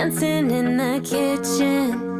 dancing in the kitchen.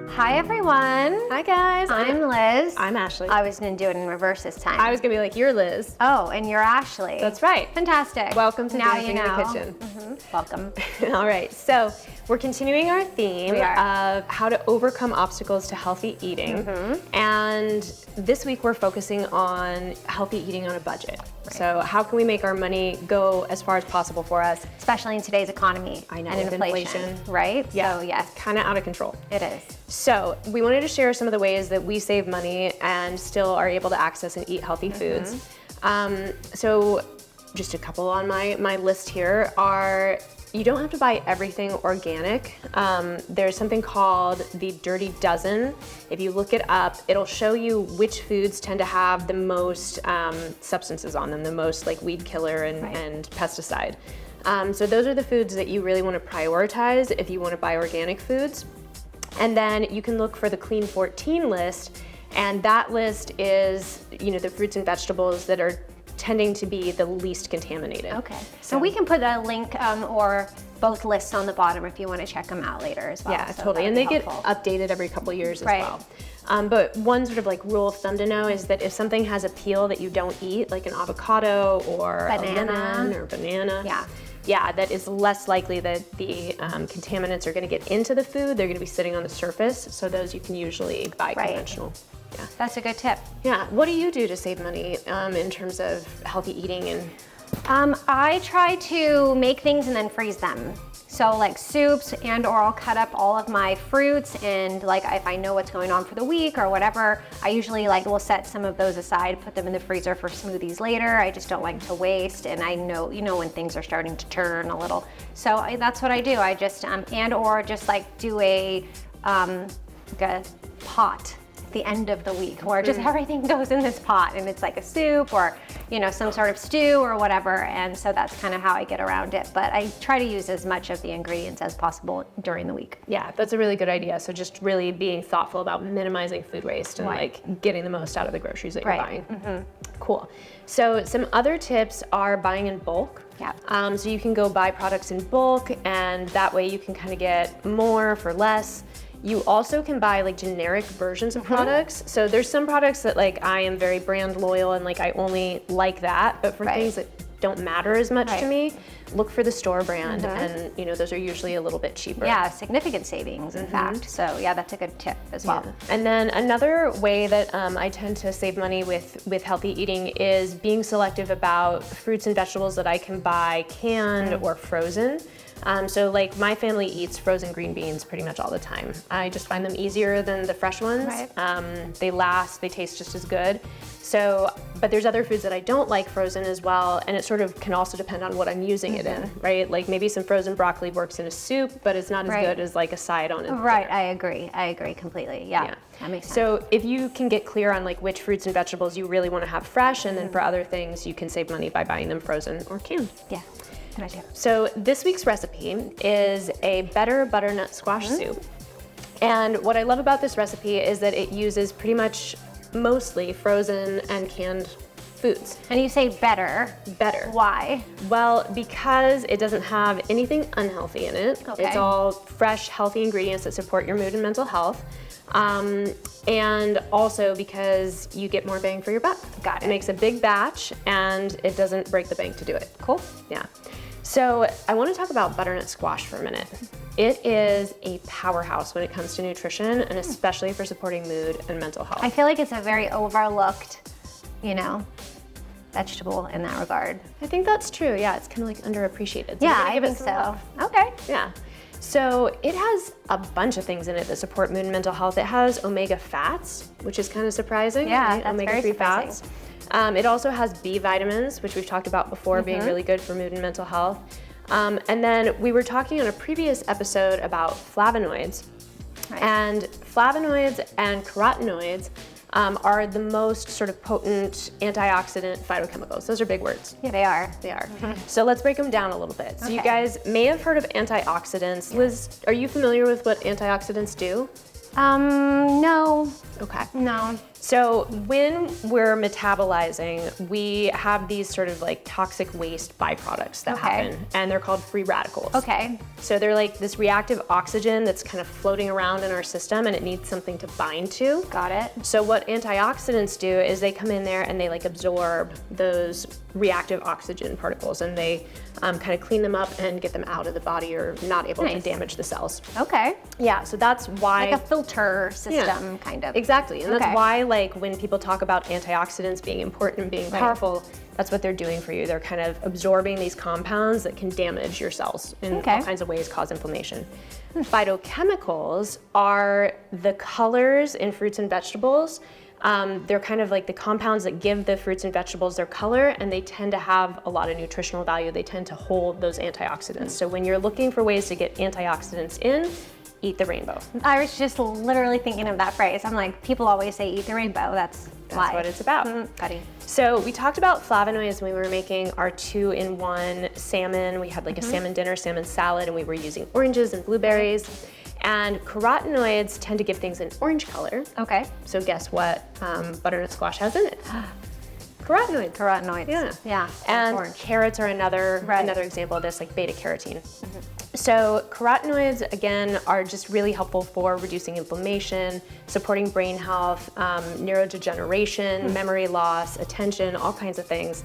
Hi everyone. Hi guys. I'm Liz. I'm Ashley. I was gonna do it in reverse this time. I was gonna be like, you're Liz. Oh, and you're Ashley. That's right. Fantastic. Welcome to now Dancing you know. in the Kitchen. Mm-hmm. Welcome. All right, so we're continuing our theme We are. of how to overcome obstacles to healthy eating. Mm-hmm. And this week we're focusing on healthy eating on a budget. Right. So how can we make our money go as far as possible for us? Especially in today's economy. I know, and with inflation. Right? Yeah, So yes. kind of out of control. It is. So we wanted to share some of the ways that we save money and still are able to access and eat healthy foods. So just a couple on my list here are, you don't have to buy everything organic. There's something called the Dirty Dozen. If you look it up, it'll show you which foods tend to have the most substances on them, the most like weed killer and pesticide. So those are the foods that you really want to prioritize if you want to buy organic foods. And then you can look for the Clean 14 list, and that list is, you know, the fruits and vegetables that are tending to be the least contaminated. Okay. So we can put a link or both lists on the bottom if you want to check them out later as well. Yeah, so totally. And they get helpful. updated every couple of years as Right. well. But one sort of like rule of thumb to know is that if something has a peel that you don't eat, like an avocado or a lemon or banana, yeah, that is less likely that the contaminants are going to get into the food. They're going to be sitting on the surface. So those you can usually buy conventional. Yeah. That's a good tip. Yeah. What do you do to save money in terms of healthy eating? And I try to make things and then freeze them. So like soups or I'll cut up all of my fruits, and like if I know what's going on for the week or whatever, I usually will set some of those aside, put them in the freezer for smoothies later. I just don't like to waste, and I know, you know, when things are starting to turn a little. So that's what I do. I just, or just like do like a pot the end of the week where just everything goes in this pot and it's like a soup or, you know, some sort of stew or whatever. And so that's kind of how I get around it. But I try to use as much of the ingredients as possible during the week. Yeah, that's a really good idea. So just really being thoughtful about minimizing food waste and like getting the most out of the groceries that you're buying. Cool. So some other tips are buying in bulk. Yeah. So you can go buy products in bulk, and that way you can kind of get more for less. You also can buy like generic versions of products. So there's some products that like I am very brand loyal and like I only like that, but for things that don't matter as much to me, look for the store brand, and you know, those are usually a little bit cheaper. Yeah, significant savings in fact. So yeah, that's a good tip as well. Yeah. And then another way that I tend to save money with healthy eating is being selective about fruits and vegetables that I can buy canned or frozen. So like my family eats frozen green beans pretty much all the time. I just find them easier than the fresh ones. They last, they taste just as good. So, but there's other foods that I don't like frozen as well, and it sort of can also depend on what I'm using it in, right? Like maybe some frozen broccoli works in a soup, but it's not as good as like a side on it. Right, I agree completely. Yeah, that makes sense. So if you can get clear on like which fruits and vegetables you really want to have fresh, and then for other things you can save money by buying them frozen or canned. Yeah. Good idea. So this week's recipe is a better butternut squash soup. And what I love about this recipe is that it uses pretty much mostly frozen and canned foods. And you say better. Better. Why? Well, because it doesn't have anything unhealthy in it. Okay. It's all fresh, healthy ingredients that support your mood and mental health. And also because you get more bang for your buck. Got it. It makes a big batch and it doesn't break the bank to do it. Cool. Yeah. So I want to talk about butternut squash for a minute. It is a powerhouse when it comes to nutrition, and especially for supporting mood and mental health. I feel like it's a very overlooked, you know, vegetable in that regard. I think that's true. Yeah, it's kind of like underappreciated. Yeah, I think so. Okay. Yeah. So it has a bunch of things in it that support mood and mental health. It has omega fats, which is kind of surprising. Yeah, right? that's omega-3 very surprising. fats. It also has B vitamins, which we've talked about before, being really good for mood and mental health. And then we were talking on a previous episode about flavonoids. And flavonoids and carotenoids are the most sort of potent antioxidant phytochemicals. Those are big words. Yeah, they are. They are. So let's break them down a little bit. So you guys may have heard of antioxidants. Liz, are you familiar with what antioxidants do? No. Okay. No. So when we're metabolizing, we have these sort of like toxic waste byproducts that happen, and they're called free radicals. Okay. So they're like this reactive oxygen that's kind of floating around in our system, and it needs something to bind to. Got it. So what antioxidants do is they come in there and they like absorb those reactive oxygen particles, and they kind of clean them up and get them out of the body, or not able to damage the cells. Okay. Yeah, so that's why. Like a filter system, kind of. Exactly, and that's why, like, when people talk about antioxidants being important and being powerful, that's what they're doing for you. They're kind of absorbing these compounds that can damage your cells in all kinds of ways, cause inflammation. Phytochemicals are the colors in fruits and vegetables. They're kind of like the compounds that give the fruits and vegetables their color, and they tend to have a lot of nutritional value. They tend to hold those antioxidants. So when you're looking for ways to get antioxidants in, eat the rainbow. I was just literally thinking of that phrase. I'm like, people always say eat the rainbow. That's what it's about. Buddy. So we talked about flavonoids when we were making our 2-in-1 salmon. We had like a salmon dinner, salmon salad, and we were using oranges and blueberries. And carotenoids tend to give things an orange color. Okay. So guess what butternut squash has in it? Carotenoids. Carotenoids. Yeah. Yeah. And orange. carrots are another example of this, like beta carotene. So carotenoids, again, are just really helpful for reducing inflammation, supporting brain health, neurodegeneration, memory loss, attention, all kinds of things.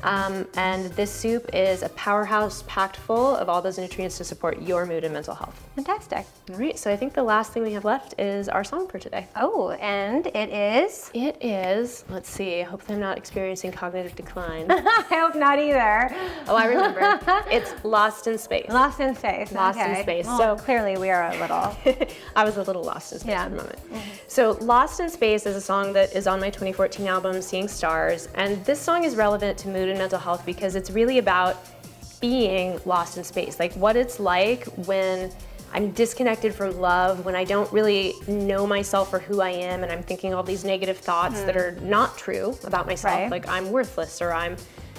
And this soup is a powerhouse packed full of all those nutrients to support your mood and mental health. Fantastic. All right, so I think the last thing we have left is our song for today. Oh, and it is? It is, let's see, I hope I'm not experiencing cognitive decline. I hope not either. Oh, I remember. It's Lost in Space. Lost in Space. Lost in Space. Well, So clearly we are a little. I was a little lost in space for a moment. So Lost in Space is a song that is on my 2014 album, Seeing Stars. And this song is relevant to mood and mental health because it's really about being lost in space. Like what it's like when I'm disconnected from love, when I don't really know myself or who I am, and I'm thinking all these negative thoughts that are not true about myself. Like I'm worthless, or I'm,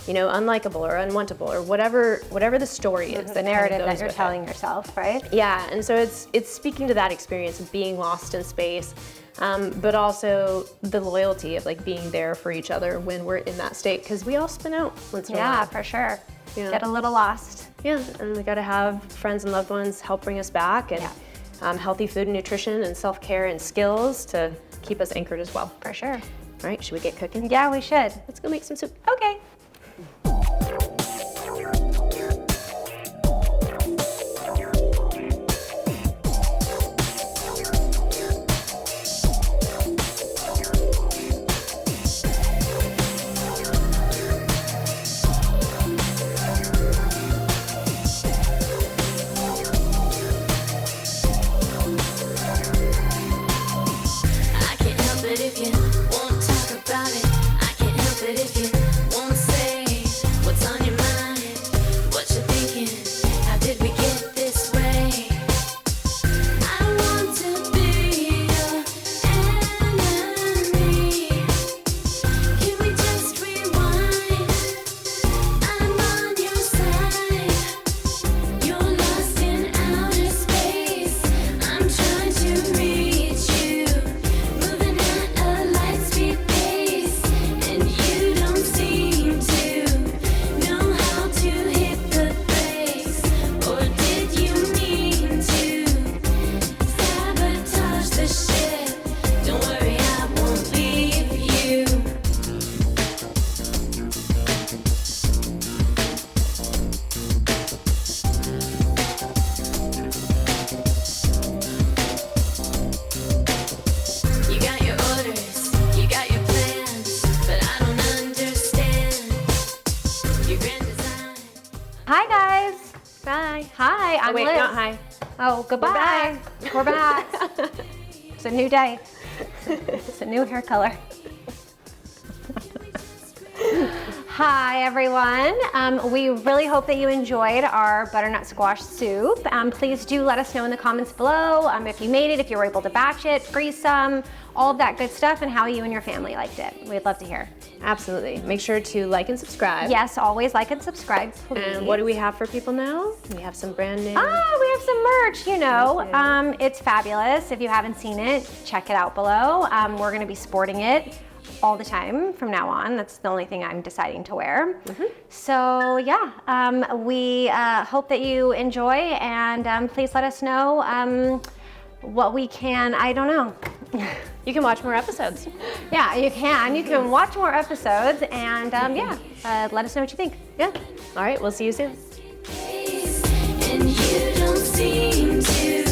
unlikable or unwantable, or whatever the story is. The narrative that you're telling yourself, right? Yeah, and so it's speaking to that experience of being lost in space, but also the loyalty of like being there for each other when we're in that state, because we all spin out once in a while. Yeah, for sure. Yeah. Get a little lost. Yeah, and we got to have friends and loved ones help bring us back, and healthy food and nutrition and self-care and skills to keep us anchored as well. For sure. All right, should we get cooking? Yeah, we should. Let's go make some soup. Okay. I can't help it if you won't talk about it. I can't help it if you won't say what's on your mind, what you're thinking. How did we get this way? I want to be your enemy. Can we just rewind? I'm on your side. You're lost in outer space. I'm trying to reach you, moving at a light speed pace, and you don't seem to know how to hit the brakes. Or did you mean to sabotage the ship? Don't worry, I won't leave you. You got your orders, you got your plans, but I don't understand your grand design. Hi, guys. Bye. Hi, I'm Wait, Liz. not hi. Oh, goodbye. We're back. It's a new day. It's a new hair color. Hi everyone. We really hope that you enjoyed our butternut squash soup. Please do let us know in the comments below if you made it, if you were able to batch it, freeze some, all of that good stuff, and how you and your family liked it. We'd love to hear. Absolutely. Make sure to like and subscribe. Yes, always like and subscribe, please. And what do we have for people now? We have some brand new. We have some merch, you know. It's fabulous. If you haven't seen it, check it out below. We're gonna be sporting it all the time from now on. That's the only thing I'm deciding to wear. So yeah, we hope that you enjoy, and please let us know what we can, I don't know. You can watch more episodes. Yeah, you can watch more episodes, and let us know what you think. Yeah. All right, we'll see you soon. And you don't seem to